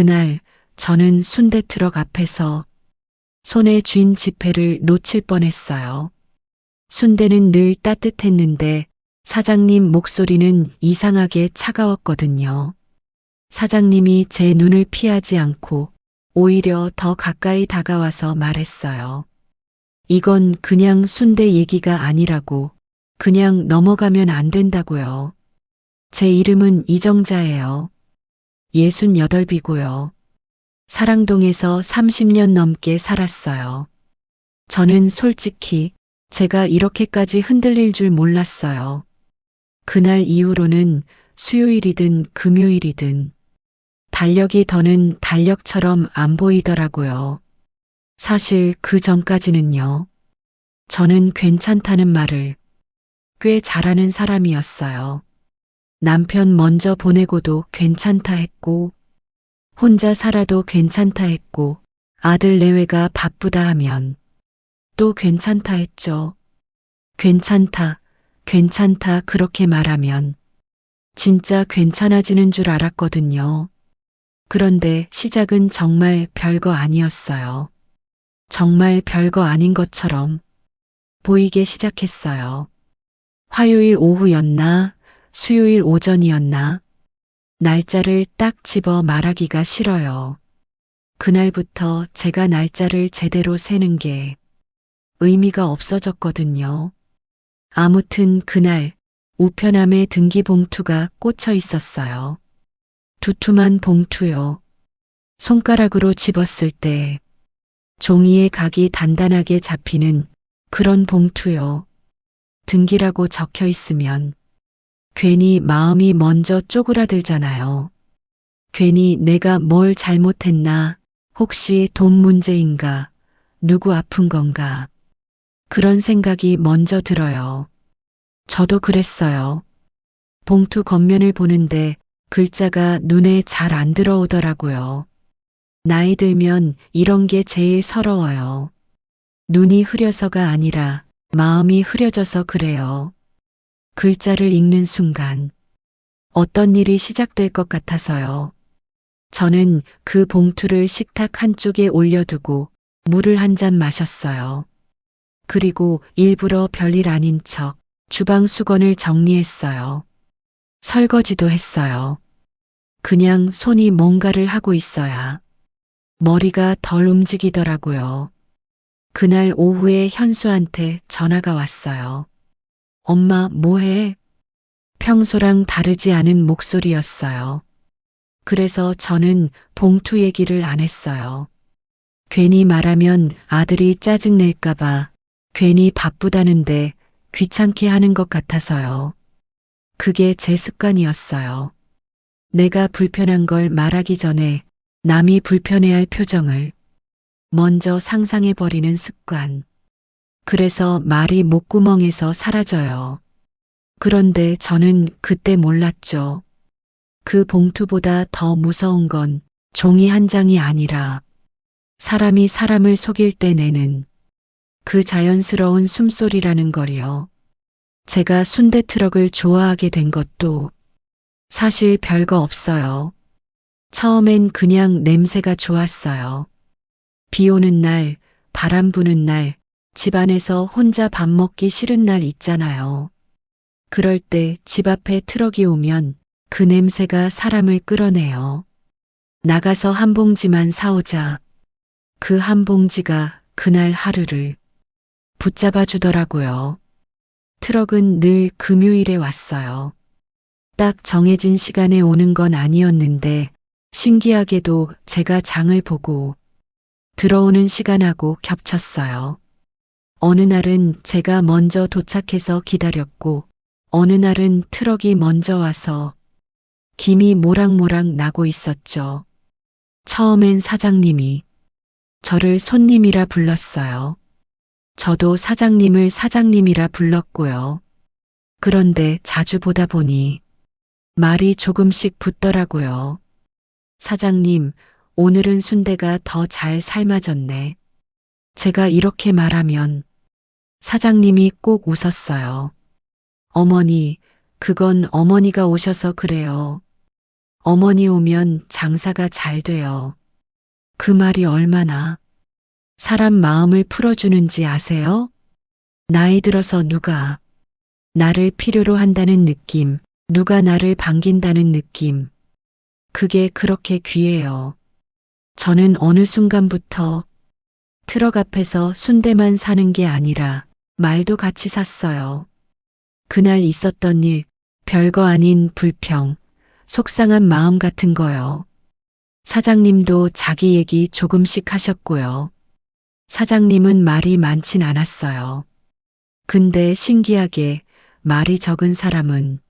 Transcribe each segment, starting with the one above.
그날 저는 순대 트럭 앞에서 손에 쥔 지폐를 놓칠 뻔했어요. 순대는 늘 따뜻했는데 사장님 목소리는 이상하게 차가웠거든요. 사장님이 제 눈을 피하지 않고 오히려 더 가까이 다가와서 말했어요. 이건 그냥 순대 얘기가 아니라고, 그냥 넘어가면 안 된다고요. 제 이름은 이정자예요. 68이고요. 사랑동에서 30년 넘게 살았어요. 저는 솔직히 제가 이렇게까지 흔들릴 줄 몰랐어요. 그날 이후로는 수요일이든 금요일이든 달력이 더는 달력처럼 안 보이더라고요. 사실 그 전까지는요. 저는 괜찮다는 말을 꽤 잘하는 사람이었어요. 남편 먼저 보내고도 괜찮다 했고, 혼자 살아도 괜찮다 했고, 아들 내외가 바쁘다 하면 또 괜찮다 했죠. 괜찮다, 괜찮다 그렇게 말하면 진짜 괜찮아지는 줄 알았거든요. 그런데 시작은 정말 별거 아니었어요. 정말 별거 아닌 것처럼 보이기 시작했어요. 화요일 오후였나, 수요일 오전이었나, 날짜를 딱 집어 말하기가 싫어요. 그날부터 제가 날짜를 제대로 세는 게 의미가 없어졌거든요. 아무튼 그날 우편함에 등기봉투가 꽂혀 있었어요. 두툼한 봉투요. 손가락으로 집었을 때 종이에 각이 단단하게 잡히는 그런 봉투요. 등기라고 적혀 있으면 괜히 마음이 먼저 쪼그라들잖아요. 괜히 내가 뭘 잘못했나, 혹시 돈 문제인가, 누구 아픈 건가. 그런 생각이 먼저 들어요. 저도 그랬어요. 봉투 겉면을 보는데 글자가 눈에 잘 안 들어오더라고요. 나이 들면 이런 게 제일 서러워요. 눈이 흐려서가 아니라 마음이 흐려져서 그래요. 글자를 읽는 순간 어떤 일이 시작될 것 같아서요. 저는 그 봉투를 식탁 한쪽에 올려두고 물을 한 잔 마셨어요. 그리고 일부러 별일 아닌 척 주방 수건을 정리했어요. 설거지도 했어요. 그냥 손이 뭔가를 하고 있어야 머리가 덜 움직이더라고요. 그날 오후에 현수한테 전화가 왔어요. 엄마 뭐해? 평소랑 다르지 않은 목소리였어요. 그래서 저는 봉투 얘기를 안 했어요. 괜히 말하면 아들이 짜증낼까봐, 괜히 바쁘다는데 귀찮게 하는 것 같아서요. 그게 제 습관이었어요. 내가 불편한 걸 말하기 전에 남이 불편해할 표정을 먼저 상상해버리는 습관. 그래서 말이 목구멍에서 사라져요. 그런데 저는 그때 몰랐죠. 그 봉투보다 더 무서운 건 종이 한 장이 아니라 사람이 사람을 속일 때 내는 그 자연스러운 숨소리라는 거리요. 제가 순대 트럭을 좋아하게 된 것도 사실 별거 없어요. 처음엔 그냥 냄새가 좋았어요. 비 오는 날, 바람 부는 날, 집안에서 혼자 밥 먹기 싫은 날 있잖아요. 그럴 때 집 앞에 트럭이 오면 그 냄새가 사람을 끌어내요. 나가서 한 봉지만 사오자. 그 한 봉지가 그날 하루를 붙잡아 주더라고요. 트럭은 늘 금요일에 왔어요. 딱 정해진 시간에 오는 건 아니었는데 신기하게도 제가 장을 보고 들어오는 시간하고 겹쳤어요. 어느 날은 제가 먼저 도착해서 기다렸고 어느 날은 트럭이 먼저 와서 김이 모락모락 나고 있었죠. 처음엔 사장님이 저를 손님이라 불렀어요. 저도 사장님을 사장님이라 불렀고요. 그런데 자주 보다 보니 말이 조금씩 붙더라고요. 사장님, 오늘은 순대가 더 잘 삶아졌네. 제가 이렇게 말하면 사장님이 꼭 웃었어요. 어머니, 그건 어머니가 오셔서 그래요. 어머니 오면 장사가 잘 돼요. 그 말이 얼마나 사람 마음을 풀어주는지 아세요? 나이 들어서 누가 나를 필요로 한다는 느낌, 누가 나를 반긴다는 느낌. 그게 그렇게 귀해요. 저는 어느 순간부터 트럭 앞에서 순대만 사는 게 아니라 말도 같이 샀어요. 그날 있었던 일, 별거 아닌 불평, 속상한 마음 같은 거요. 사장님도 자기 얘기 조금씩 하셨고요. 사장님은 말이 많진 않았어요. 근데 신기하게 말이 적은 사람은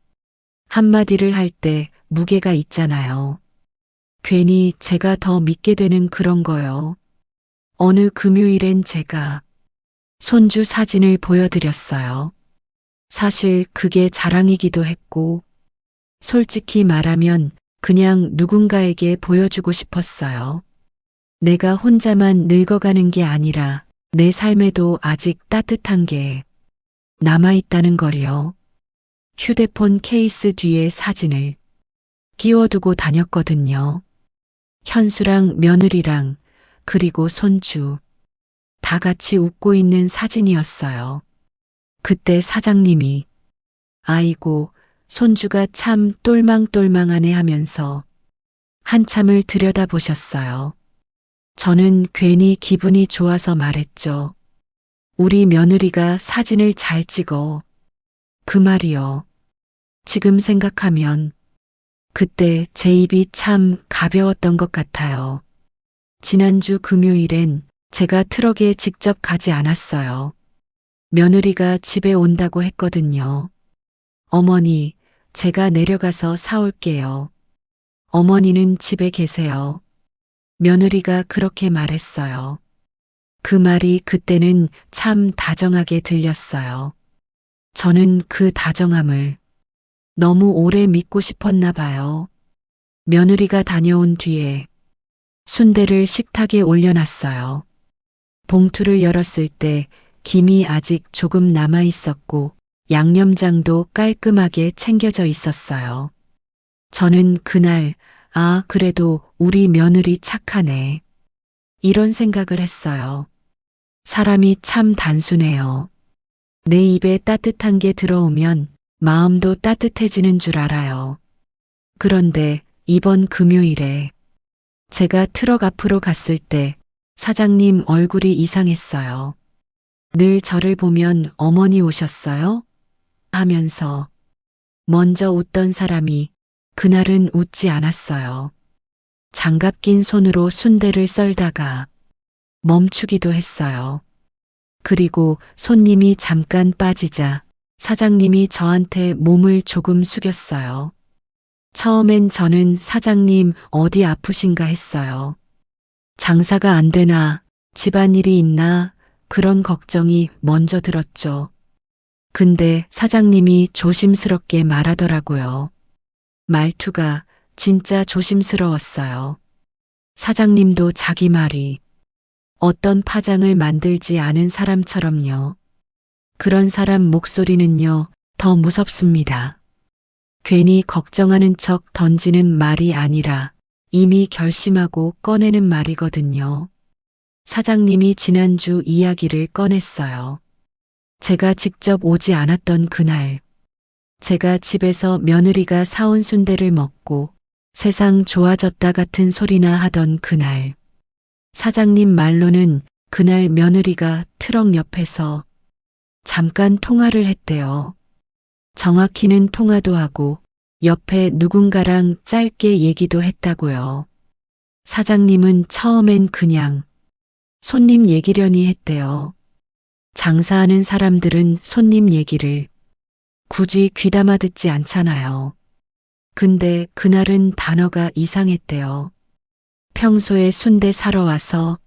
한마디를 할 때 무게가 있잖아요. 괜히 제가 더 믿게 되는 그런 거요. 어느 금요일엔 제가 손주 사진을 보여드렸어요. 사실 그게 자랑이기도 했고, 솔직히 말하면 그냥 누군가에게 보여주고 싶었어요. 내가 혼자만 늙어가는 게 아니라 내 삶에도 아직 따뜻한 게 남아있다는 걸요. 휴대폰 케이스 뒤에 사진을 끼워두고 다녔거든요. 현수랑 며느리랑 그리고 손주 다 같이 웃고 있는 사진이었어요. 그때 사장님이 아이고 손주가 참 똘망똘망하네 하면서 한참을 들여다보셨어요. 저는 괜히 기분이 좋아서 말했죠. 우리 며느리가 사진을 잘 찍어. 그 말이요. 지금 생각하면 그때 제 입이 참 가벼웠던 것 같아요. 지난주 금요일엔 제가 트럭에 직접 가지 않았어요. 며느리가 집에 온다고 했거든요. 어머니, 제가 내려가서 사올게요. 어머니는 집에 계세요. 며느리가 그렇게 말했어요. 그 말이 그때는 참 다정하게 들렸어요. 저는 그 다정함을 너무 오래 믿고 싶었나 봐요. 며느리가 다녀온 뒤에 순대를 식탁에 올려놨어요. 봉투를 열었을 때 김이 아직 조금 남아 있었고 양념장도 깔끔하게 챙겨져 있었어요. 저는 그날 그래도 우리 며느리 착하네. 이런 생각을 했어요. 사람이 참 단순해요. 내 입에 따뜻한 게 들어오면 마음도 따뜻해지는 줄 알아요. 그런데 이번 금요일에 제가 트럭 앞으로 갔을 때 사장님 얼굴이 이상했어요. 늘 저를 보면 어머니 오셨어요? 하면서 먼저 웃던 사람이 그날은 웃지 않았어요. 장갑 낀 손으로 순대를 썰다가 멈추기도 했어요. 그리고 손님이 잠깐 빠지자 사장님이 저한테 몸을 조금 숙였어요. 처음엔 저는 사장님 어디 아프신가 했어요. 장사가 안 되나, 집안일이 있나, 그런 걱정이 먼저 들었죠. 근데 사장님이 조심스럽게 말하더라고요. 말투가 진짜 조심스러웠어요. 사장님도 자기 말이 어떤 파장을 만들지 않은 사람처럼요. 그런 사람 목소리는요, 더 무섭습니다. 괜히 걱정하는 척 던지는 말이 아니라 이미 결심하고 꺼내는 말이거든요. 사장님이 지난주 이야기를 꺼냈어요. 제가 직접 오지 않았던 그날, 제가 집에서 며느리가 사온 순대를 먹고 세상 좋아졌다 같은 소리나 하던 그날, 사장님 말로는 그날 며느리가 트럭 옆에서 잠깐 통화를 했대요. 정확히는 통화도 하고 옆에 누군가랑 짧게 얘기도 했다고요. 사장님은 처음엔 그냥 손님 얘기려니 했대요. 장사하는 사람들은 손님 얘기를 굳이 귀담아 듣지 않잖아요. 근데 그날은 단어가 이상했대요. 평소에 순대 사러 와서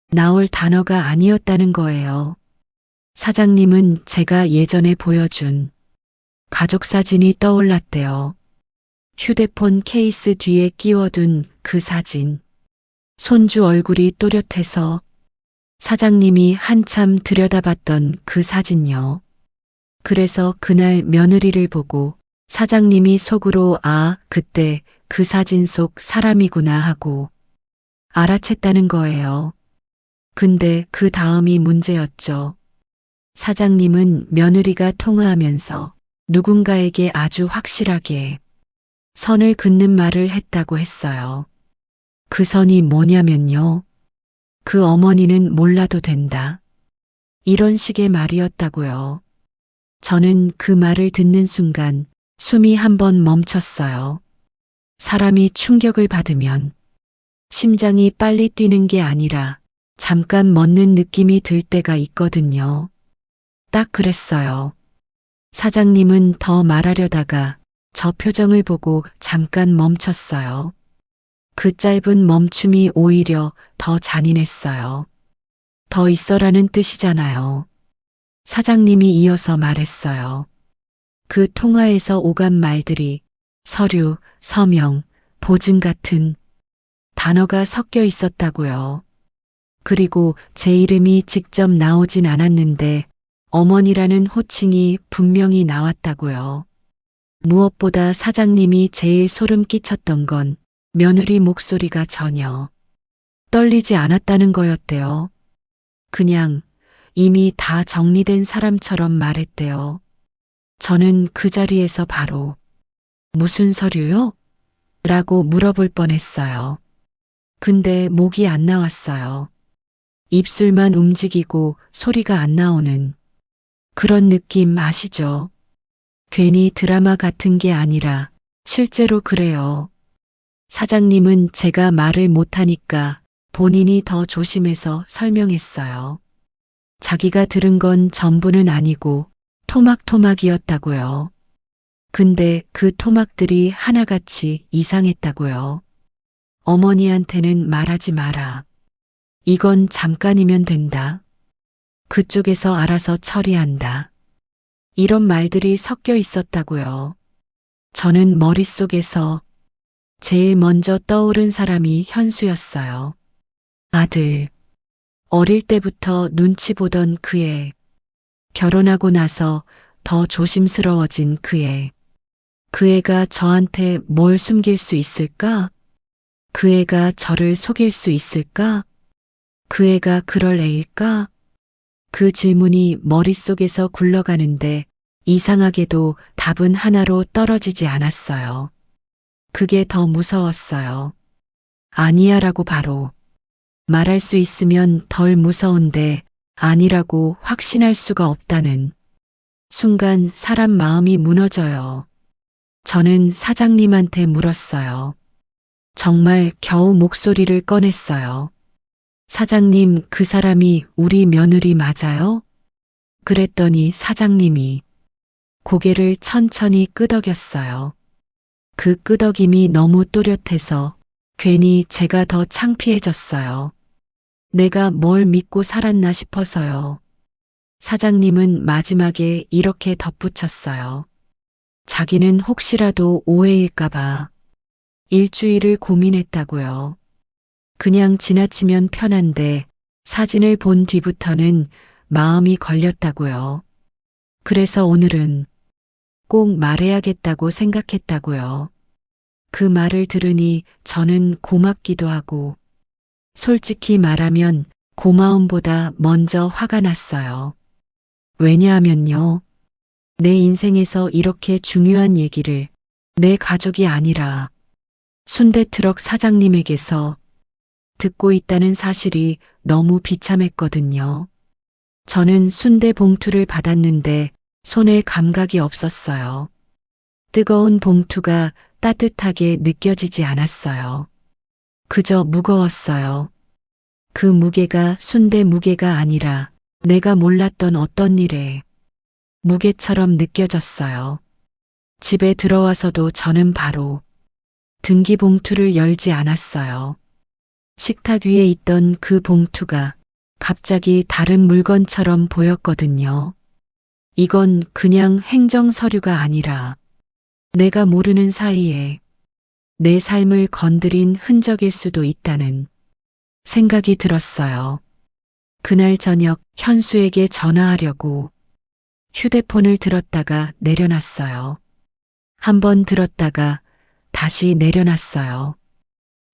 나올 단어가 아니었다는 거예요. 사장님은 제가 예전에 보여준 가족 사진이 떠올랐대요. 휴대폰 케이스 뒤에 끼워둔 그 사진. 손주 얼굴이 또렷해서 사장님이 한참 들여다봤던 그 사진요. 그래서 그날 며느리를 보고 사장님이 속으로 그때 그 사진 속 사람이구나 하고 알아챘다는 거예요. 근데 그 다음이 문제였죠. 사장님은 며느리가 통화하면서 누군가에게 아주 확실하게 선을 긋는 말을 했다고 했어요. 그 선이 뭐냐면요. 그 어머니는 몰라도 된다. 이런 식의 말이었다고요. 저는 그 말을 듣는 순간 숨이 한 번 멈췄어요. 사람이 충격을 받으면 심장이 빨리 뛰는 게 아니라 잠깐 멎는 느낌이 들 때가 있거든요. 딱 그랬어요. 사장님은 더 말하려다가 저 표정을 보고 잠깐 멈췄어요. 그 짧은 멈춤이 오히려 더 잔인했어요. 더 있어라는 뜻이잖아요. 사장님이 이어서 말했어요. 그 통화에서 오간 말들이 서류, 서명, 보증 같은 단어가 섞여 있었다고요. 그리고 제 이름이 직접 나오진 않았는데 어머니라는 호칭이 분명히 나왔다고요. 무엇보다 사장님이 제일 소름 끼쳤던 건 며느리 목소리가 전혀 떨리지 않았다는 거였대요. 그냥 이미 다 정리된 사람처럼 말했대요. 저는 그 자리에서 바로 무슨 서류요? 라고 물어볼 뻔했어요. 근데 목이 안 나왔어요. 입술만 움직이고 소리가 안 나오는 그런 느낌 아시죠? 괜히 드라마 같은 게 아니라 실제로 그래요. 사장님은 제가 말을 못하니까 본인이 더 조심해서 설명했어요. 자기가 들은 건 전부는 아니고 토막토막이었다고요. 근데 그 토막들이 하나같이 이상했다고요. 어머니한테는 말하지 마라. 이건 잠깐이면 된다. 그쪽에서 알아서 처리한다. 이런 말들이 섞여 있었다고요. 저는 머릿속에서 제일 먼저 떠오른 사람이 현수였어요. 아들. 어릴 때부터 눈치 보던 그 애. 결혼하고 나서 더 조심스러워진 그 애. 그 애가 저한테 뭘 숨길 수 있을까? 그 애가 저를 속일 수 있을까? 그 애가 그럴 애일까? 그 질문이 머릿속에서 굴러가는데 이상하게도 답은 하나로 떨어지지 않았어요. 그게 더 무서웠어요. 아니야라고 바로 말할 수 있으면 덜 무서운데 아니라고 확신할 수가 없다는 순간 사람 마음이 무너져요. 저는 사장님한테 물었어요. 정말 겨우 목소리를 꺼냈어요. 사장님, 그 사람이 우리 며느리 맞아요? 그랬더니 사장님이 고개를 천천히 끄덕였어요. 그 끄덕임이 너무 또렷해서 괜히 제가 더 창피해졌어요. 내가 뭘 믿고 살았나 싶어서요. 사장님은 마지막에 이렇게 덧붙였어요. 자기는 혹시라도 오해일까봐 일주일을 고민했다고요. 그냥 지나치면 편한데 사진을 본 뒤부터는 마음이 걸렸다고요. 그래서 오늘은 꼭 말해야겠다고 생각했다고요. 그 말을 들으니 저는 고맙기도 하고 솔직히 말하면 고마움보다 먼저 화가 났어요. 왜냐하면요. 내 인생에서 이렇게 중요한 얘기를 내 가족이 아니라 순대트럭 사장님에게서 듣고 있다는 사실이 너무 비참했거든요. 저는 순대 봉투를 받았는데 손에 감각이 없었어요. 뜨거운 봉투가 따뜻하게 느껴지지 않았어요. 그저 무거웠어요. 그 무게가 순대 무게가 아니라 내가 몰랐던 어떤 일의 무게처럼 느껴졌어요. 집에 들어와서도 저는 바로 등기봉투를 열지 않았어요. 식탁 위에 있던 그 봉투가 갑자기 다른 물건처럼 보였거든요. 이건 그냥 행정 서류가 아니라 내가 모르는 사이에 내 삶을 건드린 흔적일 수도 있다는 생각이 들었어요. 그날 저녁 현수에게 전화하려고 휴대폰을 들었다가 내려놨어요. 한 번 들었다가 다시 내려놨어요.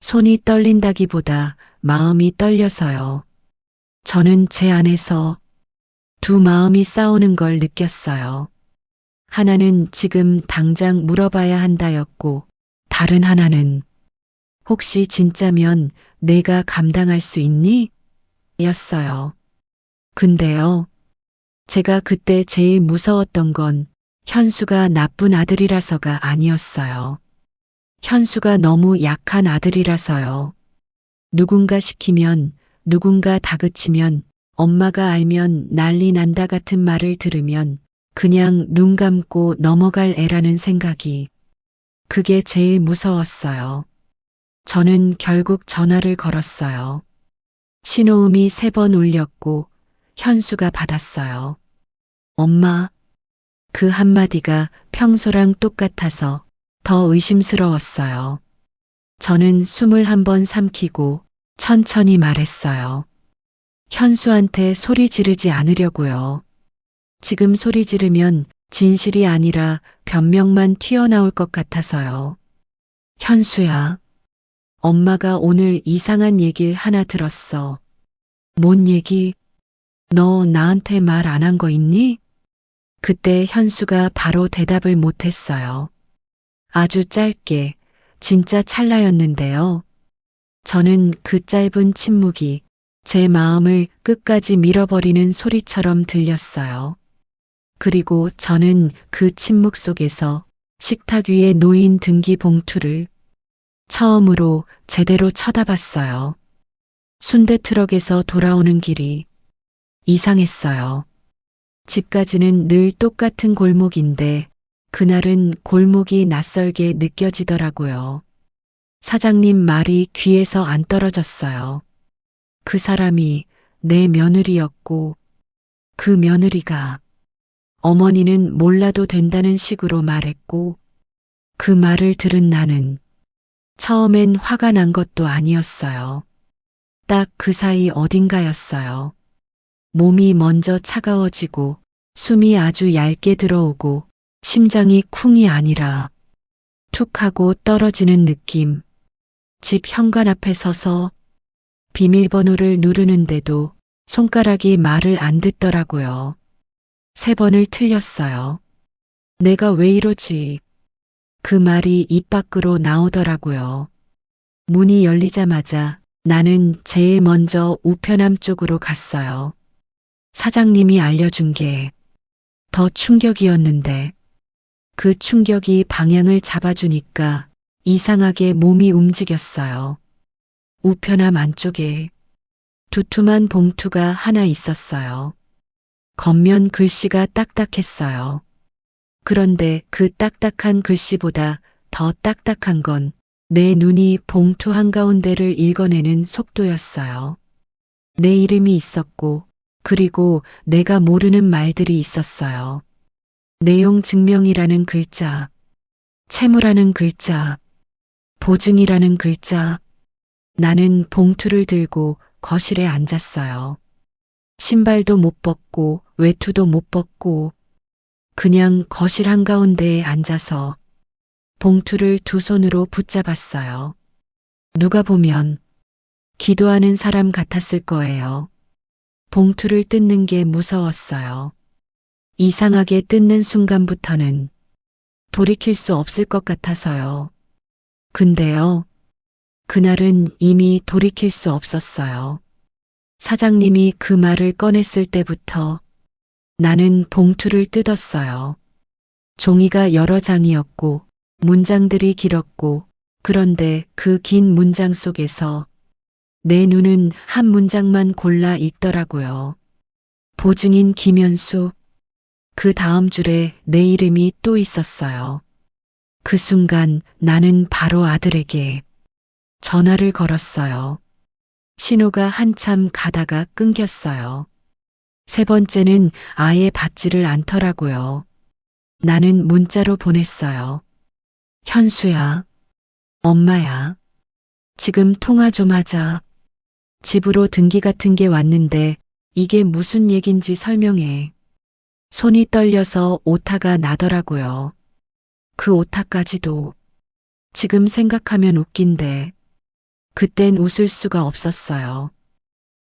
손이 떨린다기보다 마음이 떨려서요. 저는 제 안에서 두 마음이 싸우는 걸 느꼈어요. 하나는 지금 당장 물어봐야 한다였고, 다른 하나는 혹시 진짜면 내가 감당할 수 있니? 였어요. 근데요, 제가 그때 제일 무서웠던 건 현수가 나쁜 아들이라서가 아니었어요. 현수가 너무 약한 아들이라서요. 누군가 시키면, 누군가 다그치면, 엄마가 알면 난리 난다 같은 말을 들으면 그냥 눈 감고 넘어갈 애라는 생각이, 그게 제일 무서웠어요. 저는 결국 전화를 걸었어요. 신호음이 3번 울렸고 현수가 받았어요. 엄마, 그 한마디가 평소랑 똑같아서 더 의심스러웠어요. 저는 숨을 한번 삼키고 천천히 말했어요. 현수한테 소리 지르지 않으려고요. 지금 소리 지르면 진실이 아니라 변명만 튀어나올 것 같아서요. 현수야, 엄마가 오늘 이상한 얘기를 하나 들었어. 뭔 얘기? 너 나한테 말 안 한 거 있니? 그때 현수가 바로 대답을 못했어요. 아주 짧게, 진짜 찰나였는데요. 저는 그 짧은 침묵이 제 마음을 끝까지 밀어버리는 소리처럼 들렸어요. 그리고 저는 그 침묵 속에서 식탁 위에 놓인 등기 봉투를 처음으로 제대로 쳐다봤어요. 순대 트럭에서 돌아오는 길이 이상했어요. 집까지는 늘 똑같은 골목인데 그날은 골목이 낯설게 느껴지더라고요. 사장님 말이 귀에서 안 떨어졌어요. 그 사람이 내 며느리였고 그 며느리가 어머니는 몰라도 된다는 식으로 말했고 그 말을 들은 나는 처음엔 화가 난 것도 아니었어요. 딱 그 사이 어딘가였어요. 몸이 먼저 차가워지고 숨이 아주 얇게 들어오고 심장이 쿵이 아니라 툭 하고 떨어지는 느낌. 집 현관 앞에 서서 비밀번호를 누르는데도 손가락이 말을 안 듣더라고요. 3번을 틀렸어요. 내가 왜 이러지? 그 말이 입 밖으로 나오더라고요. 문이 열리자마자 나는 제일 먼저 우편함 쪽으로 갔어요. 사장님이 알려준 게 더 충격이었는데 그 충격이 방향을 잡아주니까 이상하게 몸이 움직였어요. 우편함 안쪽에 두툼한 봉투가 하나 있었어요. 겉면 글씨가 딱딱했어요. 그런데 그 딱딱한 글씨보다 더 딱딱한 건 내 눈이 봉투 한가운데를 읽어내는 속도였어요. 내 이름이 있었고 그리고 내가 모르는 말들이 있었어요. 내용 증명이라는 글자, 채무라는 글자, 보증이라는 글자. 나는 봉투를 들고 거실에 앉았어요. 신발도 못 벗고 외투도 못 벗고 그냥 거실 한가운데에 앉아서 봉투를 두 손으로 붙잡았어요. 누가 보면 기도하는 사람 같았을 거예요. 봉투를 뜯는 게 무서웠어요. 이상하게 뜯는 순간부터는 돌이킬 수 없을 것 같아서요. 근데요, 그날은 이미 돌이킬 수 없었어요. 사장님이 그 말을 꺼냈을 때부터 나는 봉투를 뜯었어요. 종이가 여러 장이었고 문장들이 길었고 그런데 그 긴 문장 속에서 내 눈은 한 문장만 골라 읽더라고요. 보증인 김현수. 그 다음 줄에 내 이름이 또 있었어요. 그 순간 나는 바로 아들에게 전화를 걸었어요. 신호가 한참 가다가 끊겼어요. 3번째는 아예 받지를 않더라고요. 나는 문자로 보냈어요. 현수야, 엄마야, 지금 통화 좀 하자. 집으로 등기 같은 게 왔는데 이게 무슨 얘긴지 설명해. 손이 떨려서 오타가 나더라고요. 그 오타까지도 지금 생각하면 웃긴데 그땐 웃을 수가 없었어요.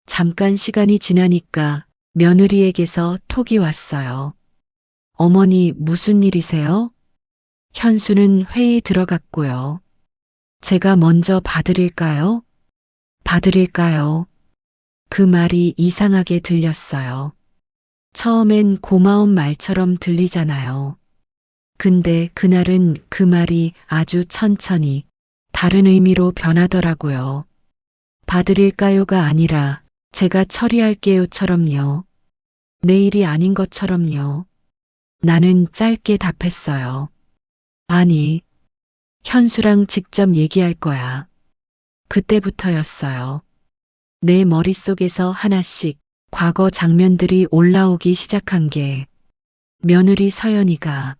잠깐 시간이 지나니까 며느리에게서 톡이 왔어요. 어머니 무슨 일이세요? 현수는 회의 들어갔고요. 제가 먼저 봐드릴까요? 봐드릴까요? 그 말이 이상하게 들렸어요. 처음엔 고마운 말처럼 들리잖아요. 근데 그날은 그 말이 아주 천천히 다른 의미로 변하더라고요. 봐드릴까요가 아니라 제가 처리할게요처럼요. 내일이 아닌 것처럼요. 나는 짧게 답했어요. 아니, 현수랑 직접 얘기할 거야. 그때부터였어요. 내 머릿속에서 하나씩 과거 장면들이 올라오기 시작한 게 며느리 서연이가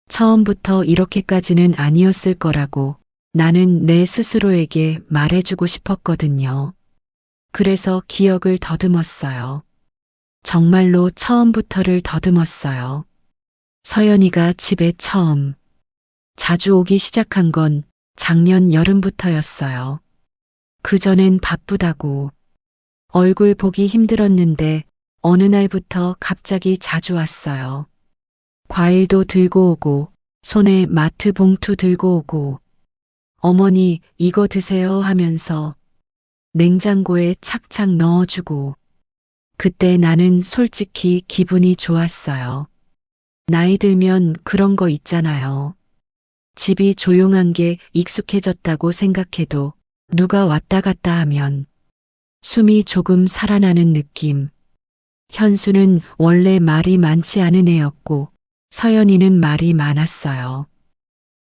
처음부터 이렇게까지는 아니었을 거라고 나는 내 스스로에게 말해주고 싶었거든요. 그래서 기억을 더듬었어요. 정말로 처음부터를 더듬었어요. 서연이가 집에 처음 자주 오기 시작한 건 작년 여름부터였어요. 그전엔 바쁘다고 얼굴 보기 힘들었는데 어느 날부터 갑자기 자주 왔어요. 과일도 들고 오고 손에 마트 봉투 들고 오고 어머니 이거 드세요 하면서 냉장고에 착착 넣어주고 그때 나는 솔직히 기분이 좋았어요. 나이 들면 그런 거 있잖아요. 집이 조용한 게 익숙해졌다고 생각해도 누가 왔다 갔다 하면 숨이 조금 살아나는 느낌. 현수는 원래 말이 많지 않은 애였고 서연이는 말이 많았어요.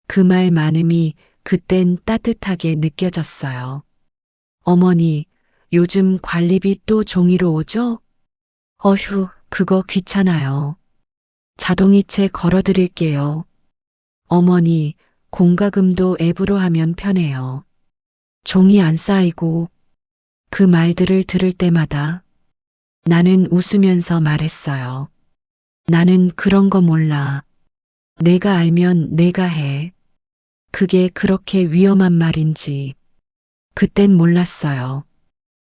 그 말 많음이 그땐 따뜻하게 느껴졌어요. 어머니, 요즘 관리비 또 종이로 오죠? 어휴, 그거 귀찮아요. 자동이체 걸어드릴게요. 어머니, 공과금도 앱으로 하면 편해요. 종이 안 쌓이고 그 말들을 들을 때마다 나는 웃으면서 말했어요. 나는 그런 거 몰라. 내가 알면 내가 해. 그게 그렇게 위험한 말인지 그땐 몰랐어요.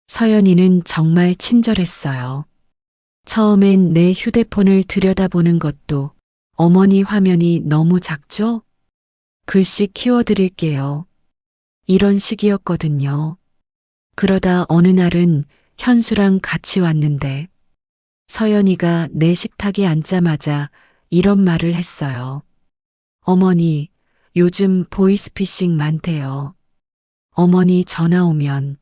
서연이는 정말 친절했어요. 처음엔 내 휴대폰을 들여다보는 것도 어머니 화면이 너무 작죠? 글씨 키워드릴게요. 이런 식이었거든요. 그러다 어느 날은 현수랑 같이 왔는데 서연이가 내 식탁에 앉자마자 이런 말을 했어요. 어머니, 요즘 보이스피싱 많대요. 어머니 전화 오면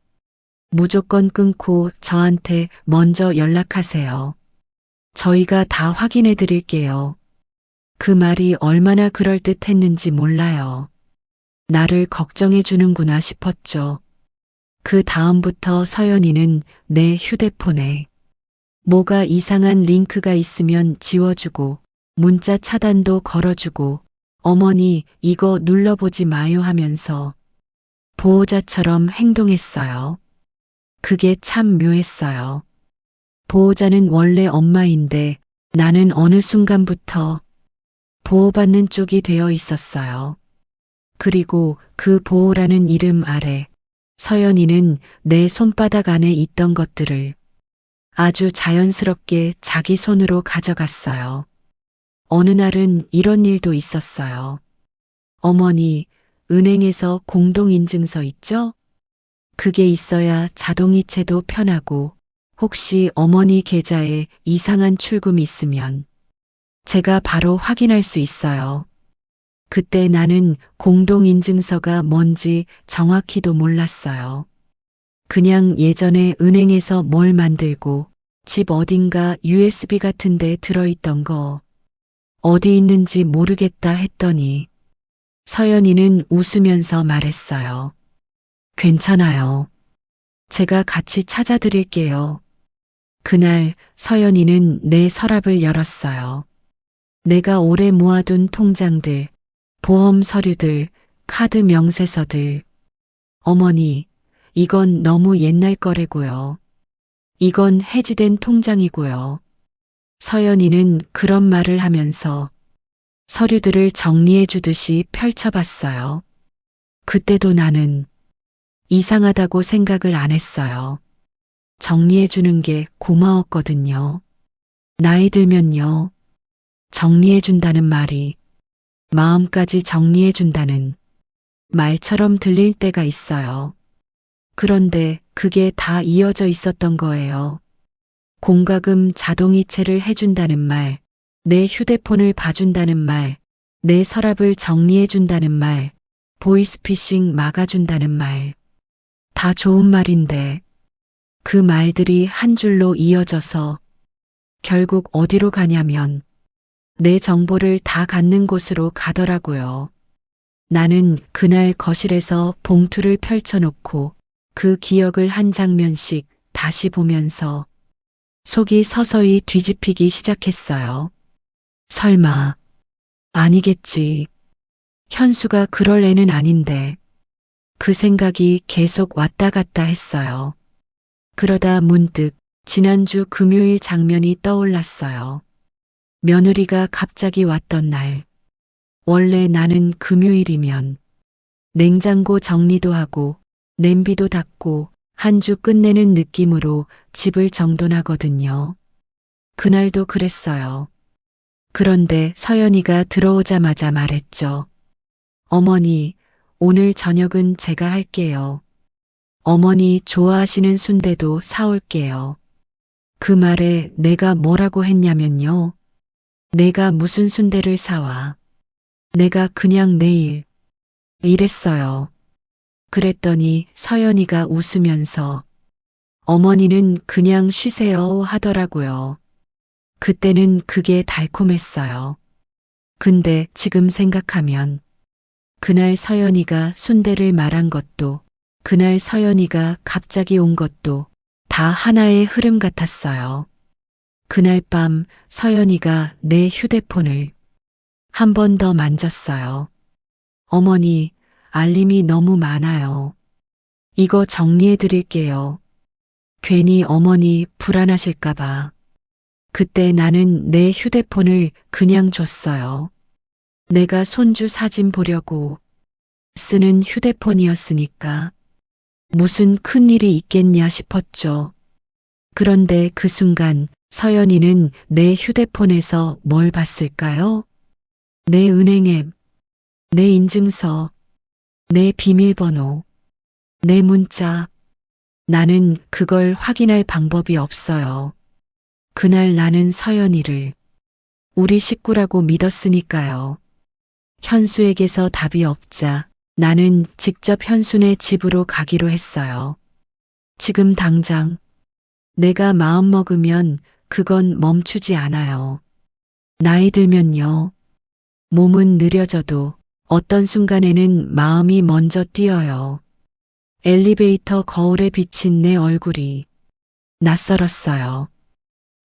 무조건 끊고 저한테 먼저 연락하세요. 저희가 다 확인해 드릴게요. 그 말이 얼마나 그럴듯했는지 몰라요. 나를 걱정해 주는구나 싶었죠. 그 다음부터 서연이는 내 휴대폰에 뭐가 이상한 링크가 있으면 지워주고 문자 차단도 걸어주고 어머니 이거 눌러보지 마요 하면서 보호자처럼 행동했어요. 그게 참 묘했어요. 보호자는 원래 엄마인데 나는 어느 순간부터 보호받는 쪽이 되어 있었어요. 그리고 그 보호라는 이름 아래 서연이는 내 손바닥 안에 있던 것들을 아주 자연스럽게 자기 손으로 가져갔어요. 어느 날은 이런 일도 있었어요. 어머니, 은행에서 공동인증서 있죠? 그게 있어야 자동이체도 편하고 혹시 어머니 계좌에 이상한 출금이 있으면 제가 바로 확인할 수 있어요. 그때 나는 공동인증서가 뭔지 정확히도 몰랐어요. 그냥 예전에 은행에서 뭘 만들고 집 어딘가 USB 같은 데 들어있던 거 어디 있는지 모르겠다 했더니 서연이는 웃으면서 말했어요. 괜찮아요. 제가 같이 찾아드릴게요. 그날 서연이는 내 서랍을 열었어요. 내가 오래 모아둔 통장들, 보험 서류들, 카드 명세서들. 어머니, 이건 너무 옛날 거래고요. 이건 해지된 통장이고요. 서연이는 그런 말을 하면서 서류들을 정리해 주듯이 펼쳐봤어요. 그때도 나는 이상하다고 생각을 안 했어요. 정리해 주는 게 고마웠거든요. 나이 들면요. 정리해 준다는 말이 마음까지 정리해 준다는 말처럼 들릴 때가 있어요. 그런데 그게 다 이어져 있었던 거예요. 공과금 자동이체를 해준다는 말, 내 휴대폰을 봐준다는 말, 내 서랍을 정리해준다는 말, 보이스피싱 막아준다는 말. 다 좋은 말인데 그 말들이 한 줄로 이어져서 결국 어디로 가냐면 내 정보를 다 갖는 곳으로 가더라고요. 나는 그날 거실에서 봉투를 펼쳐놓고 그 기억을 한 장면씩 다시 보면서 속이 서서히 뒤집히기 시작했어요. 설마, 아니겠지. 현수가 그럴 애는 아닌데. 그 생각이 계속 왔다 갔다 했어요. 그러다 문득 지난주 금요일 장면이 떠올랐어요. 며느리가 갑자기 왔던 날. 원래 나는 금요일이면 냉장고 정리도 하고 냄비도 닦고 한 주 끝내는 느낌으로 집을 정돈하거든요. 그날도 그랬어요. 그런데 서연이가 들어오자마자 말했죠. 어머니, 오늘 저녁은 제가 할게요. 어머니 좋아하시는 순대도 사올게요. 그 말에 내가 뭐라고 했냐면요. 내가 무슨 순대를 사와. 내가 그냥 내일. 이랬어요. 그랬더니 서연이가 웃으면서 어머니는 그냥 쉬세요 하더라고요. 그때는 그게 달콤했어요. 근데 지금 생각하면 그날 서연이가 순대를 말한 것도 그날 서연이가 갑자기 온 것도 다 하나의 흐름 같았어요. 그날 밤 서연이가 내 휴대폰을 한 번 더 만졌어요. 어머니, 알림이 너무 많아요. 이거 정리해 드릴게요. 괜히 어머니 불안하실까봐. 그때 나는 내 휴대폰을 그냥 줬어요. 내가 손주 사진 보려고 쓰는 휴대폰이었으니까 무슨 큰일이 있겠냐 싶었죠. 그런데 그 순간 서연이는 내 휴대폰에서 뭘 봤을까요? 내 은행 앱, 내 인증서, 내 비밀번호, 내 문자. 나는 그걸 확인할 방법이 없어요. 그날 나는 서연이를 우리 식구라고 믿었으니까요. 현수에게서 답이 없자 나는 직접 현수네 집으로 가기로 했어요. 지금 당장 내가 마음먹으면 그건 멈추지 않아요. 나이 들면요. 몸은 느려져도 어떤 순간에는 마음이 먼저 뛰어요. 엘리베이터 거울에 비친 내 얼굴이 낯설었어요.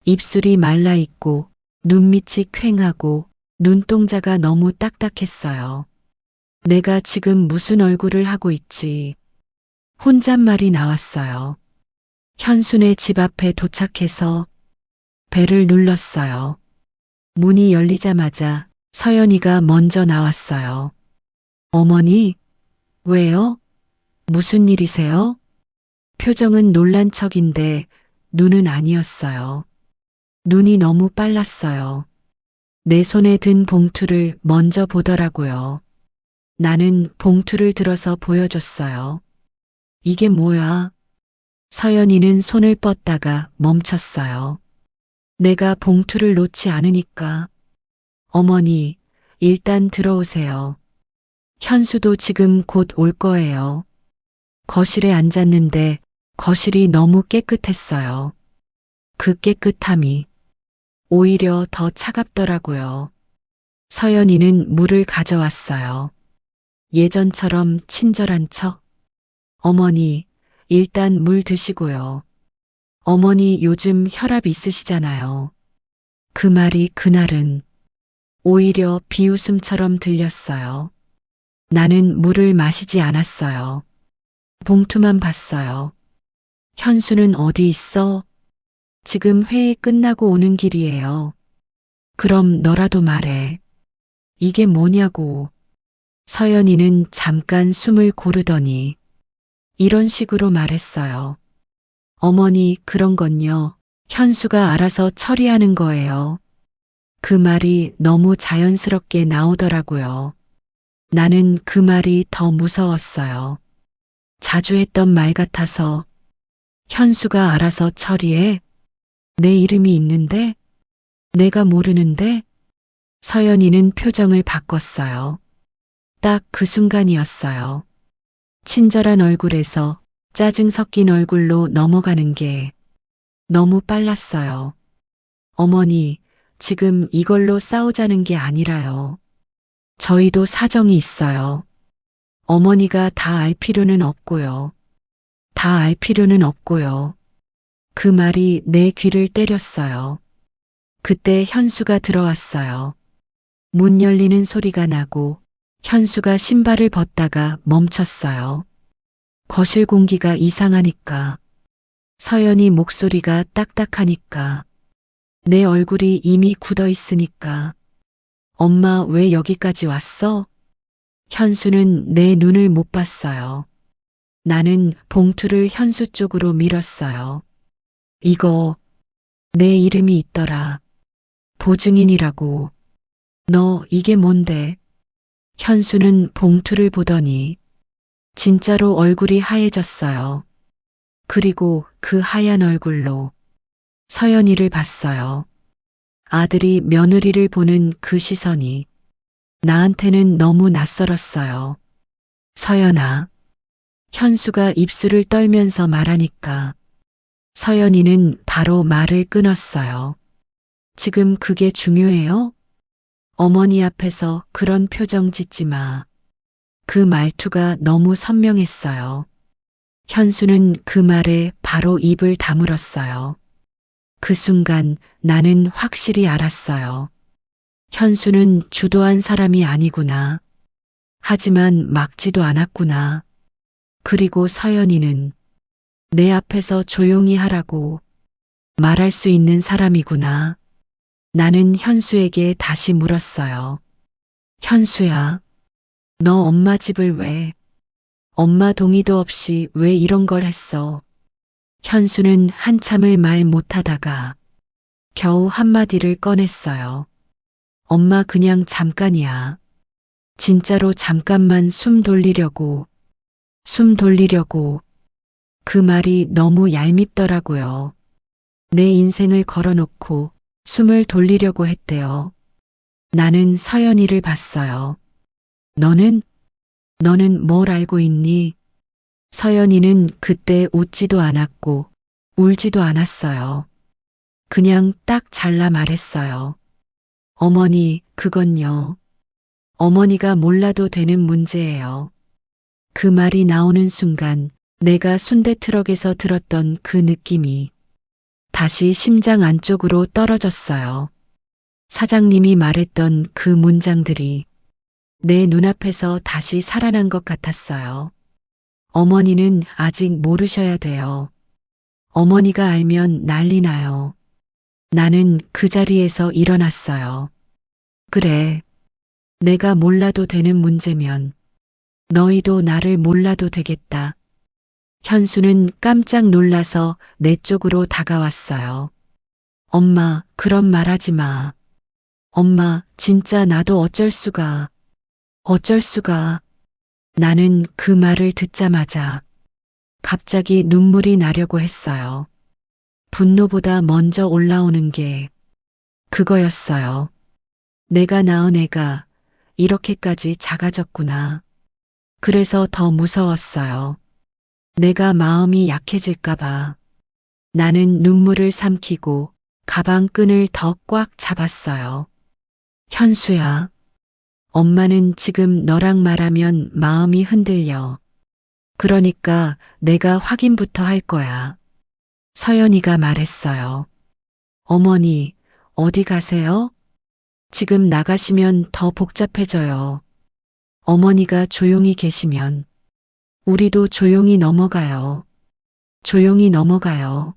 입술이 말라있고 눈밑이 퀭하고 눈동자가 너무 딱딱했어요. 내가 지금 무슨 얼굴을 하고 있지? 혼잣말이 나왔어요. 현순의 집 앞에 도착해서 벨을 눌렀어요. 문이 열리자마자 서연이가 먼저 나왔어요. 어머니, 왜요? 무슨 일이세요? 표정은 놀란 척인데 눈은 아니었어요. 눈이 너무 빨랐어요. 내 손에 든 봉투를 먼저 보더라고요. 나는 봉투를 들어서 보여줬어요. 이게 뭐야? 서연이는 손을 뻗다가 멈췄어요. 내가 봉투를 놓지 않으니까. 어머니, 일단 들어오세요. 현수도 지금 곧 올 거예요. 거실에 앉았는데 거실이 너무 깨끗했어요. 그 깨끗함이 오히려 더 차갑더라고요. 서연이는 물을 가져왔어요. 예전처럼 친절한 척. 어머니, 일단 물 드시고요. 어머니 요즘 혈압 있으시잖아요. 그 말이 그날은 오히려 비웃음처럼 들렸어요. 나는 물을 마시지 않았어요. 봉투만 봤어요. 현수는 어디 있어? 지금 회의 끝나고 오는 길이에요. 그럼 너라도 말해. 이게 뭐냐고. 서연이는 잠깐 숨을 고르더니 이런 식으로 말했어요. 어머니, 그런 건요. 현수가 알아서 처리하는 거예요. 그 말이 너무 자연스럽게 나오더라고요. 나는 그 말이 더 무서웠어요. 자주 했던 말 같아서. 현수가 알아서 처리해? 내 이름이 있는데? 내가 모르는데? 서연이는 표정을 바꿨어요. 딱 그 순간이었어요. 친절한 얼굴에서 짜증 섞인 얼굴로 넘어가는 게 너무 빨랐어요. 어머니, 지금 이걸로 싸우자는 게 아니라요. 저희도 사정이 있어요. 어머니가 다 알 필요는 없고요. 다 알 필요는 없고요. 그 말이 내 귀를 때렸어요. 그때 현수가 들어왔어요. 문 열리는 소리가 나고 현수가 신발을 벗다가 멈췄어요. 거실 공기가 이상하니까, 서연이 목소리가 딱딱하니까, 내 얼굴이 이미 굳어 있으니까, 엄마 왜 여기까지 왔어? 현수는 내 눈을 못 봤어요. 나는 봉투를 현수 쪽으로 밀었어요. 이거 내 이름이 있더라. 보증인이라고. 너 이게 뭔데? 현수는 봉투를 보더니 진짜로 얼굴이 하얘졌어요. 그리고 그 하얀 얼굴로 서연이를 봤어요. 아들이 며느리를 보는 그 시선이 나한테는 너무 낯설었어요. 서연아. 현수가 입술을 떨면서 말하니까 서연이는 바로 말을 끊었어요. 지금 그게 중요해요? 어머니 앞에서 그런 표정 짓지 마. 그 말투가 너무 선명했어요. 현수는 그 말에 바로 입을 다물었어요. 그 순간 나는 확실히 알았어요. 현수는 주도한 사람이 아니구나. 하지만 막지도 않았구나. 그리고 서연이는 내 앞에서 조용히 하라고 말할 수 있는 사람이구나. 나는 현수에게 다시 물었어요. 현수야, 너 엄마 집을 왜, 엄마 동의도 없이 왜 이런 걸 했어? 현수는 한참을 말 못하다가 겨우 한마디를 꺼냈어요. 엄마 그냥 잠깐이야. 진짜로 잠깐만 숨 돌리려고. 그 말이 너무 얄밉더라고요. 내 인생을 걸어놓고 숨을 돌리려고 했대요. 나는 서연이를 봤어요. 너는 뭘 알고 있니? 서연이는 그때 웃지도 않았고 울지도 않았어요. 그냥 딱 잘라 말했어요. 어머니, 그건요. 어머니가 몰라도 되는 문제예요. 그 말이 나오는 순간 내가 순대 트럭에서 들었던 그 느낌이 다시 심장 안쪽으로 떨어졌어요. 사장님이 말했던 그 문장들이 내 눈앞에서 다시 살아난 것 같았어요. 어머니는 아직 모르셔야 돼요. 어머니가 알면 난리 나요. 나는 그 자리에서 일어났어요. 그래. 내가 몰라도 되는 문제면 너희도 나를 몰라도 되겠다. 현수는 깜짝 놀라서 내 쪽으로 다가왔어요. 엄마, 그런 말 하지 마. 엄마, 진짜 나도 어쩔 수가. 나는 그 말을 듣자마자 갑자기 눈물이 나려고 했어요. 분노보다 먼저 올라오는 게 그거였어요. 내가 낳은 애가 이렇게까지 작아졌구나. 그래서 더 무서웠어요. 내가 마음이 약해질까봐. 나는 눈물을 삼키고 가방 끈을 더 꽉 잡았어요. 현수야, 엄마는 지금 너랑 말하면 마음이 흔들려. 그러니까 내가 확인부터 할 거야. 서연이가 말했어요. 어머니, 어디 가세요? 지금 나가시면 더 복잡해져요. 어머니가 조용히 계시면 우리도 조용히 넘어가요. 조용히 넘어가요.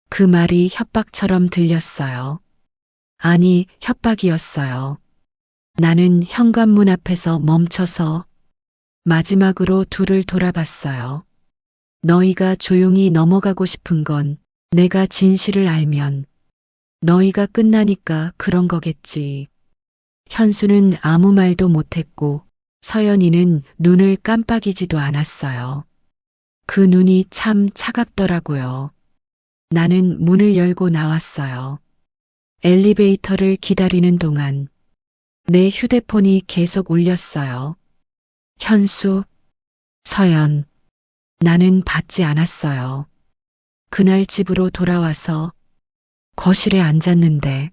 그 말이 협박처럼 들렸어요. 아니, 협박이었어요. 나는 현관문 앞에서 멈춰서 마지막으로 둘을 돌아봤어요. 너희가 조용히 넘어가고 싶은 건 내가 진실을 알면 너희가 끝나니까 그런 거겠지. 현수는 아무 말도 못했고 서연이는 눈을 깜빡이지도 않았어요. 그 눈이 참 차갑더라고요. 나는 문을 열고 나왔어요. 엘리베이터를 기다리는 동안 내 휴대폰이 계속 울렸어요. 현수, 서연. 나는 받지 않았어요. 그날 집으로 돌아와서 거실에 앉았는데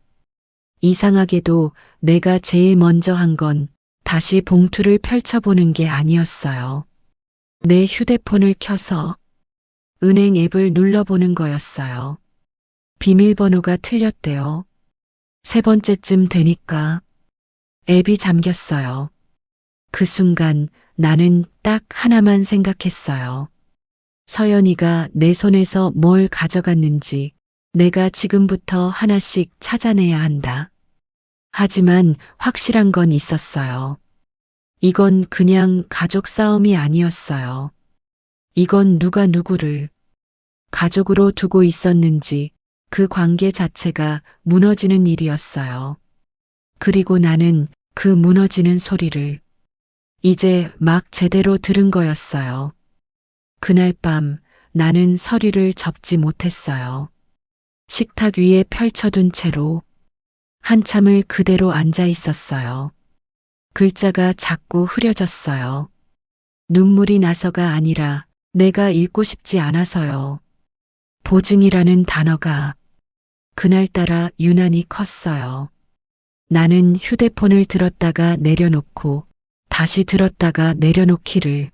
이상하게도 내가 제일 먼저 한 건 다시 봉투를 펼쳐보는 게 아니었어요. 내 휴대폰을 켜서 은행 앱을 눌러보는 거였어요. 비밀번호가 틀렸대요. 세 번째쯤 되니까 앱이 잠겼어요. 그 순간 나는 딱 하나만 생각했어요. 서연이가 내 손에서 뭘 가져갔는지 내가 지금부터 하나씩 찾아내야 한다. 하지만 확실한 건 있었어요. 이건 그냥 가족 싸움이 아니었어요. 이건 누가 누구를 가족으로 두고 있었는지 그 관계 자체가 무너지는 일이었어요. 그리고 나는 그 무너지는 소리를 이제 막 제대로 들은 거였어요. 그날 밤 나는 서류를 접지 못했어요. 식탁 위에 펼쳐둔 채로 한참을 그대로 앉아 있었어요. 글자가 자꾸 흐려졌어요. 눈물이 나서가 아니라 내가 읽고 싶지 않아서요. 보증이라는 단어가 그날따라 유난히 컸어요. 나는 휴대폰을 들었다가 내려놓고 다시 들었다가 내려놓기를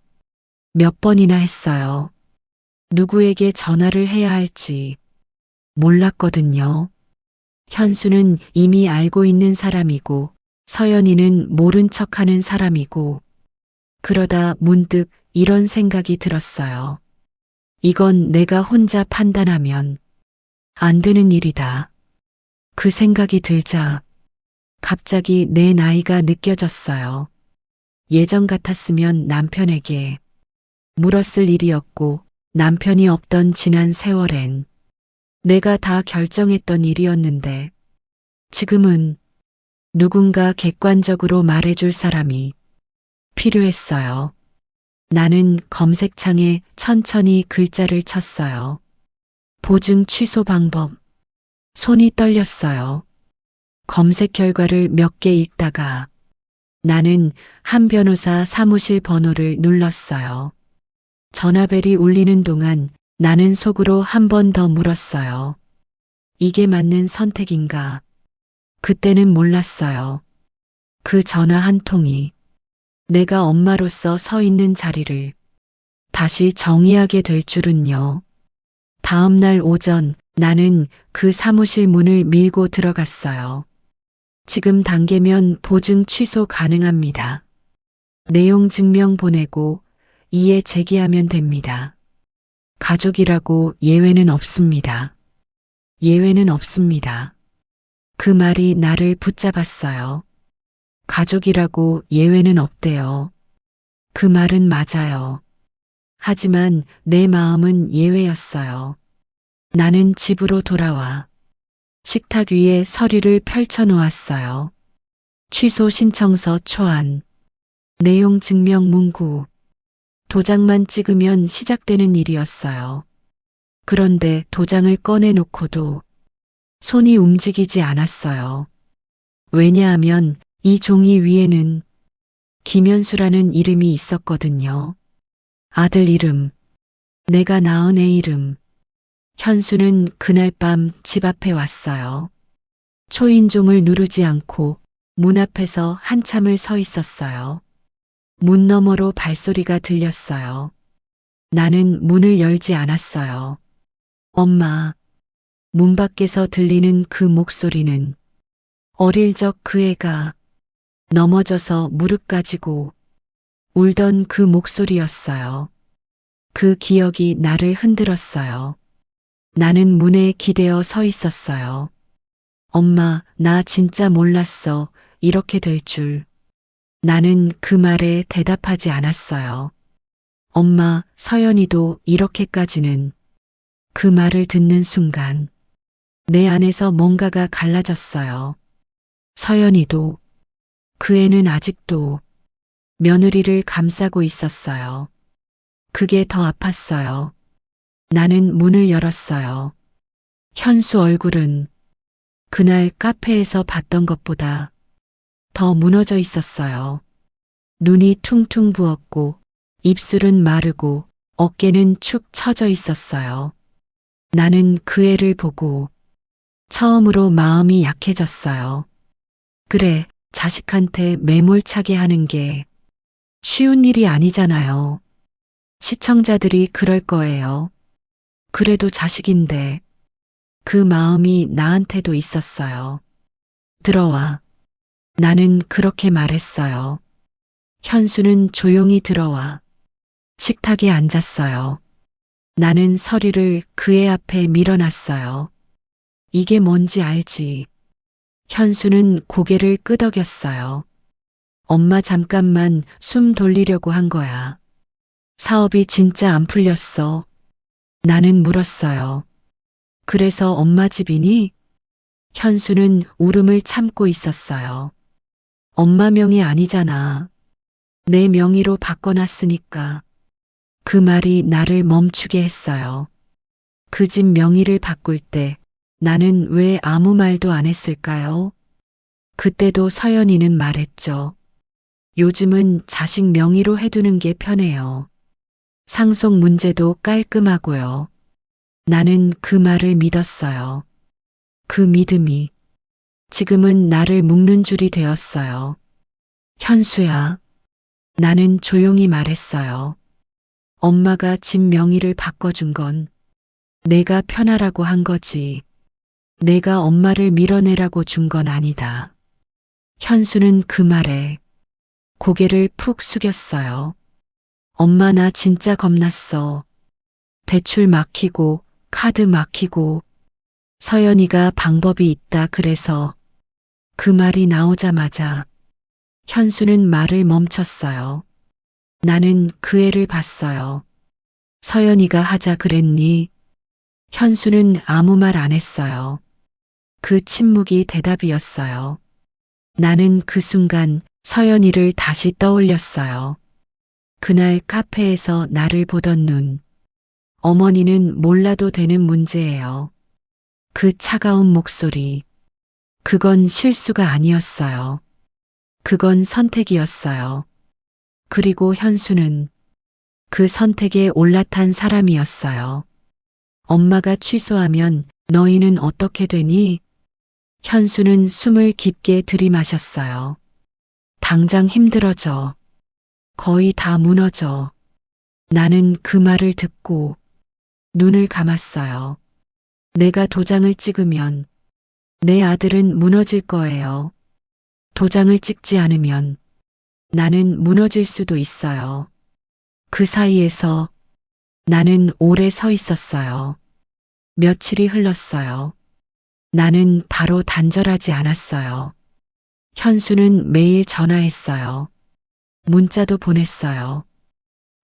몇 번이나 했어요. 누구에게 전화를 해야 할지 몰랐거든요. 현수는 이미 알고 있는 사람이고 서연이는 모른 척하는 사람이고 그러다 문득 이런 생각이 들었어요. 이건 내가 혼자 판단하면 안 되는 일이다. 그 생각이 들자 갑자기 내 나이가 느껴졌어요. 예전 같았으면 남편에게 물었을 일이었고 남편이 없던 지난 세월엔 내가 다 결정했던 일이었는데 지금은 누군가 객관적으로 말해줄 사람이 필요했어요. 나는 검색창에 천천히 글자를 쳤어요. 보증 취소 방법. 손이 떨렸어요. 검색 결과를 몇 개 읽다가 나는 한 변호사 사무실 번호를 눌렀어요. 전화벨이 울리는 동안 나는 속으로 한 번 더 물었어요. 이게 맞는 선택인가? 그때는 몰랐어요. 그 전화 한 통이 내가 엄마로서 서 있는 자리를 다시 정의하게 될 줄은요. 다음 날 오전 나는 그 사무실 문을 밀고 들어갔어요. 지금 단계면 보증 취소 가능합니다. 내용 증명 보내고 이에 제기하면 됩니다. 가족이라고 예외는 없습니다. 예외는 없습니다. 그 말이 나를 붙잡았어요. 가족이라고 예외는 없대요. 그 말은 맞아요. 하지만 내 마음은 예외였어요. 나는 집으로 돌아와 식탁 위에 서류를 펼쳐 놓았어요. 취소 신청서 초안, 내용 증명 문구, 도장만 찍으면 시작되는 일이었어요. 그런데 도장을 꺼내놓고도 손이 움직이지 않았어요. 왜냐하면 이 종이 위에는 김현수라는 이름이 있었거든요. 아들 이름, 내가 낳은 애 이름. 현수는 그날 밤 집 앞에 왔어요. 초인종을 누르지 않고 문 앞에서 한참을 서 있었어요. 문 너머로 발소리가 들렸어요. 나는 문을 열지 않았어요. 엄마. 문 밖에서 들리는 그 목소리는 어릴 적 그 애가 넘어져서 무릎 가지고 울던 그 목소리였어요. 그 기억이 나를 흔들었어요. 나는 문에 기대어 서 있었어요. 엄마, 나 진짜 몰랐어. 이렇게 될 줄. 나는 그 말에 대답하지 않았어요. 엄마, 서연이도 이렇게까지는. 그 말을 듣는 순간 내 안에서 뭔가가 갈라졌어요. 서연이도, 그 애는 아직도 며느리를 감싸고 있었어요. 그게 더 아팠어요. 나는 문을 열었어요. 현수 얼굴은 그날 카페에서 봤던 것보다 더 무너져 있었어요. 눈이 퉁퉁 부었고 입술은 마르고 어깨는 축 처져 있었어요. 나는 그 애를 보고 처음으로 마음이 약해졌어요. 그래, 자식한테 매몰차게 하는 게 쉬운 일이 아니잖아요. 시청자들이 그럴 거예요. 그래도 자식인데 그 마음이 나한테도 있었어요. 들어와. 나는 그렇게 말했어요. 현수는 조용히 들어와 식탁에 앉았어요. 나는 서류를 그의 앞에 밀어놨어요. 이게 뭔지 알지? 현수는 고개를 끄덕였어요. 엄마 잠깐만 숨 돌리려고 한 거야. 사업이 진짜 안 풀렸어. 나는 물었어요. 그래서 엄마 집이니? 현수는 울음을 참고 있었어요. 엄마 명이 아니잖아. 내 명의로 바꿔놨으니까. 그 말이 나를 멈추게 했어요. 그 집 명의를 바꿀 때 나는 왜 아무 말도 안 했을까요? 그때도 서연이는 말했죠. 요즘은 자식 명의로 해두는 게 편해요. 상속 문제도 깔끔하고요. 나는 그 말을 믿었어요. 그 믿음이 지금은 나를 묶는 줄이 되었어요. 현수야, 나는 조용히 말했어요. 엄마가 집 명의를 바꿔준 건 내가 편하라고 한 거지. 내가 엄마를 밀어내라고 준 건 아니다. 현수는 그 말에 고개를 푹 숙였어요. 엄마 나 진짜 겁났어. 대출 막히고 카드 막히고 서연이가 방법이 있다 그래서 그 말이 나오자마자 현수는 말을 멈췄어요. 나는 그 애를 봤어요. 서연이가 하자 그랬니? 현수는 아무 말 안 했어요. 그 침묵이 대답이었어요. 나는 그 순간 서연이를 다시 떠올렸어요. 그날 카페에서 나를 보던 눈. 어머니는 몰라도 되는 문제예요. 그 차가운 목소리. 그건 실수가 아니었어요. 그건 선택이었어요. 그리고 현수는 그 선택에 올라탄 사람이었어요. 엄마가 취소하면 너희는 어떻게 되니? 현수는 숨을 깊게 들이마셨어요. 당장 힘들어져. 거의 다 무너져. 나는 그 말을 듣고 눈을 감았어요. 내가 도장을 찍으면 내 아들은 무너질 거예요. 도장을 찍지 않으면 나는 무너질 수도 있어요. 그 사이에서 나는 오래 서 있었어요. 며칠이 흘렀어요. 나는 바로 단절하지 않았어요. 현수는 매일 전화했어요. 문자도 보냈어요.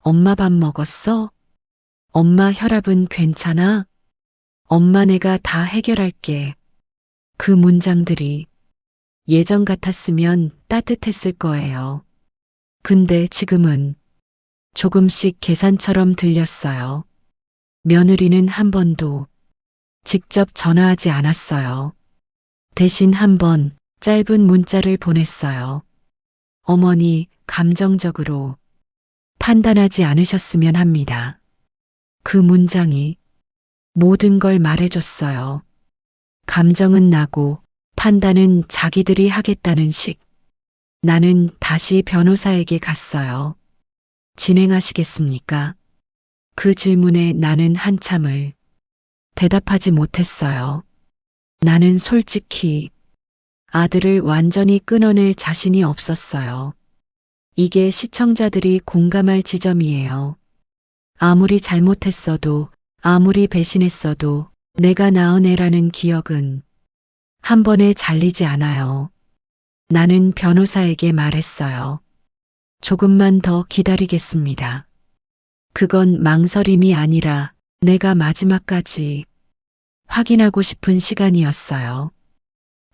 엄마 밥 먹었어? 엄마 혈압은 괜찮아? 엄마 내가 다 해결할게. 그 문장들이 예전 같았으면 따뜻했을 거예요. 근데 지금은 조금씩 계산처럼 들렸어요. 며느리는 한 번도 직접 전화하지 않았어요. 대신 한 번 짧은 문자를 보냈어요. 어머니, 감정적으로 판단하지 않으셨으면 합니다. 그 문장이 모든 걸 말해줬어요. 감정은 나고 판단은 자기들이 하겠다는 식. 나는 다시 변호사에게 갔어요. 진행하시겠습니까? 그 질문에 나는 한참을 대답하지 못했어요. 나는 솔직히 아들을 완전히 끊어낼 자신이 없었어요. 이게 시청자들이 공감할 지점이에요. 아무리 잘못했어도, 아무리 배신했어도 내가 낳은 애라는 기억은 한 번에 잘리지 않아요. 나는 변호사에게 말했어요. 조금만 더 기다리겠습니다. 그건 망설임이 아니라 내가 마지막까지 확인하고 싶은 시간이었어요.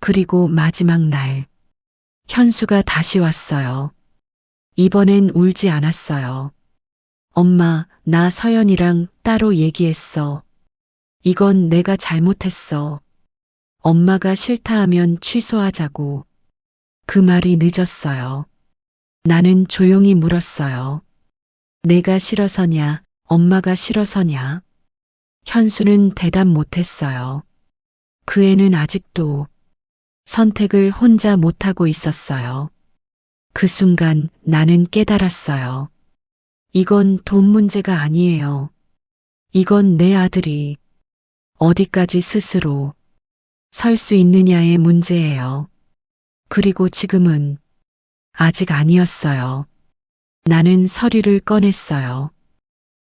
그리고 마지막 날, 현수가 다시 왔어요. 이번엔 울지 않았어요. 엄마, 나 서연이랑 따로 얘기했어. 이건 내가 잘못했어. 엄마가 싫다 하면 취소하자고. 그 말이 늦었어요. 나는 조용히 물었어요. 내가 싫어서냐, 엄마가 싫어서냐? 현수는 대답 못했어요. 그 애는 아직도 선택을 혼자 못하고 있었어요. 그 순간 나는 깨달았어요. 이건 돈 문제가 아니에요. 이건 내 아들이 어디까지 스스로 설 수 있느냐의 문제예요. 그리고 지금은 아직 아니었어요. 나는 서류를 꺼냈어요.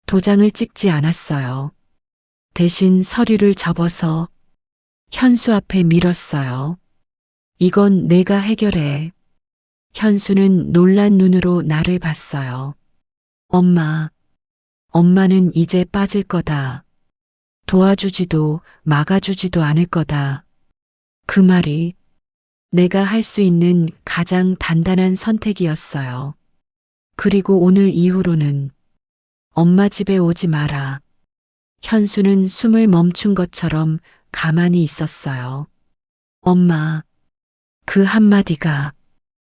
도장을 찍지 않았어요. 대신 서류를 접어서 현수 앞에 밀었어요. 이건 내가 해결해. 현수는 놀란 눈으로 나를 봤어요. 엄마, 엄마는 이제 빠질 거다. 도와주지도 막아주지도 않을 거다. 그 말이 내가 할 수 있는 가장 단단한 선택이었어요. 그리고 오늘 이후로는 엄마 집에 오지 마라. 현수는 숨을 멈춘 것처럼 가만히 있었어요. 엄마, 그 한마디가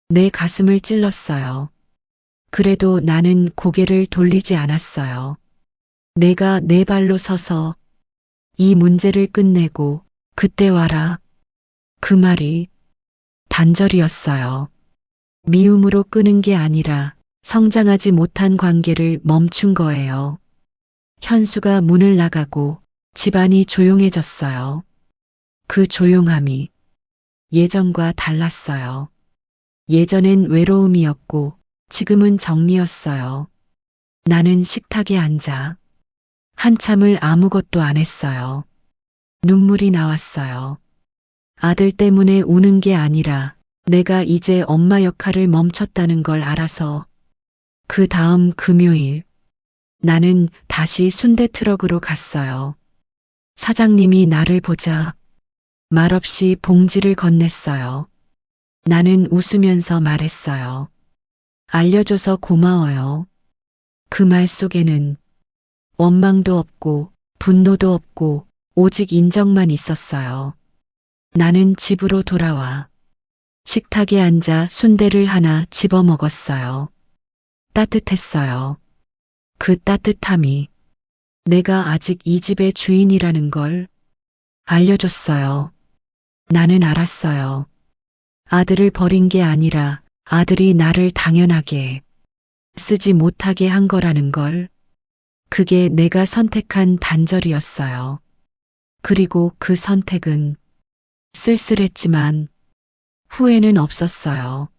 내 가슴을 찔렀어요. 그래도 나는 고개를 돌리지 않았어요. 내가 내 발로 서서 이 문제를 끝내고 그때 와라. 그 말이 단절이었어요. 미움으로 끄는 게 아니라 성장하지 못한 관계를 멈춘 거예요. 현수가 문을 나가고 집안이 조용해졌어요. 그 조용함이 예전과 달랐어요. 예전엔 외로움이었고 지금은 정리였어요. 나는 식탁에 앉아 한참을 아무것도 안 했어요. 눈물이 나왔어요. 아들 때문에 우는 게 아니라 내가 이제 엄마 역할을 멈췄다는 걸 알아서. 그 다음 금요일 나는 다시 순대 트럭으로 갔어요. 사장님이 나를 보자 말없이 봉지를 건넸어요. 나는 웃으면서 말했어요. 알려줘서 고마워요. 그 말 속에는 원망도 없고 분노도 없고 오직 인정만 있었어요. 나는 집으로 돌아와 식탁에 앉아 순대를 하나 집어 먹었어요. 따뜻했어요. 그 따뜻함이 내가 아직 이 집의 주인이라는 걸 알려줬어요. 나는 알았어요. 아들을 버린 게 아니라 아들이 나를 당연하게 쓰지 못하게 한 거라는 걸. 그게 내가 선택한 단절이었어요. 그리고 그 선택은 쓸쓸했지만 후회는 없었어요.